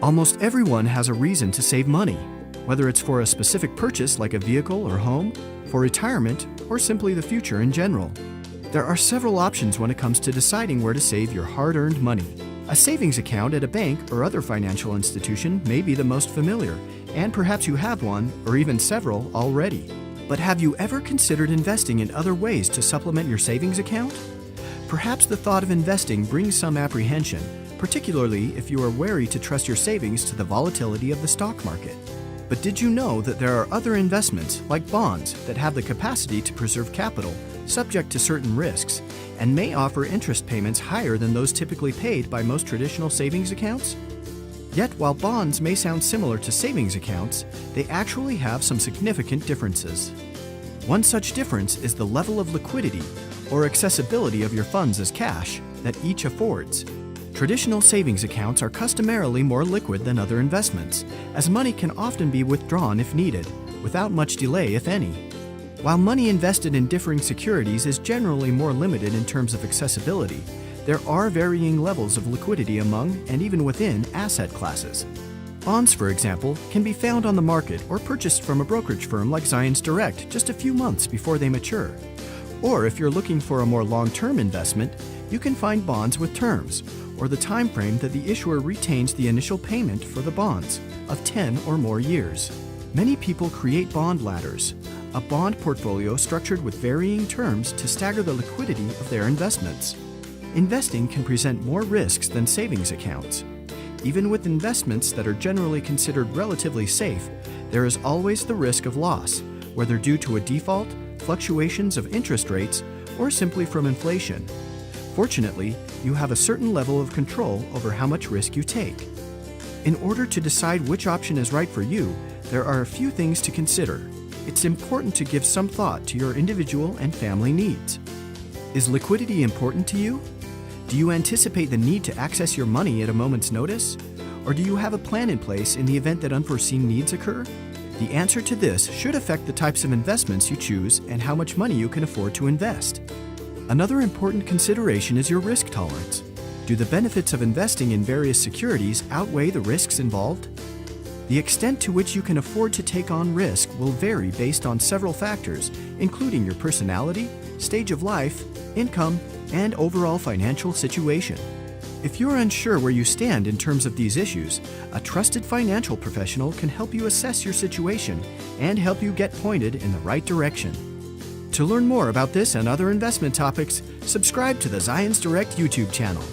Almost everyone has a reason to save money, whether it's for a specific purchase like a vehicle or home, for retirement, or simply the future in general. There are several options when it comes to deciding where to save your hard-earned money. A savings account at a bank or other financial institution may be the most familiar, and perhaps you have one or even several already. But have you ever considered investing in other ways to supplement your savings account? Perhaps the thought of investing brings some apprehension, particularly if you are wary to trust your savings to the volatility of the stock market. But did you know that there are other investments, like bonds, that have the capacity to preserve capital, subject to certain risks, and may offer interest payments higher than those typically paid by most traditional savings accounts? Yet, while bonds may sound similar to savings accounts, they actually have some significant differences. One such difference is the level of liquidity, or accessibility of your funds as cash, that each affords. Traditional savings accounts are customarily more liquid than other investments, as money can often be withdrawn if needed, without much delay if any. While money invested in differing securities is generally more limited in terms of accessibility, there are varying levels of liquidity among and even within asset classes. Bonds, for example, can be found on the market or purchased from a brokerage firm like Zions Direct just a few months before they mature. Or if you're looking for a more long-term investment, you can find bonds with terms, or the time frame that the issuer retains the initial payment for the bonds, of 10 or more years. Many people create bond ladders, a bond portfolio structured with varying terms to stagger the liquidity of their investments. Investing can present more risks than savings accounts. Even with investments that are generally considered relatively safe, there is always the risk of loss, whether due to a default, fluctuations of interest rates, or simply from inflation. Fortunately, you have a certain level of control over how much risk you take. In order to decide which option is right for you, there are a few things to consider. It's important to give some thought to your individual and family needs. Is liquidity important to you? Do you anticipate the need to access your money at a moment's notice? Or do you have a plan in place in the event that unforeseen needs occur? The answer to this should affect the types of investments you choose and how much money you can afford to invest. Another important consideration is your risk tolerance. Do the benefits of investing in various securities outweigh the risks involved? The extent to which you can afford to take on risk will vary based on several factors, including your personality, stage of life, income, and overall financial situation. If you're unsure where you stand in terms of these issues, a trusted financial professional can help you assess your situation and help you get pointed in the right direction. To learn more about this and other investment topics, subscribe to the Zions Direct YouTube channel.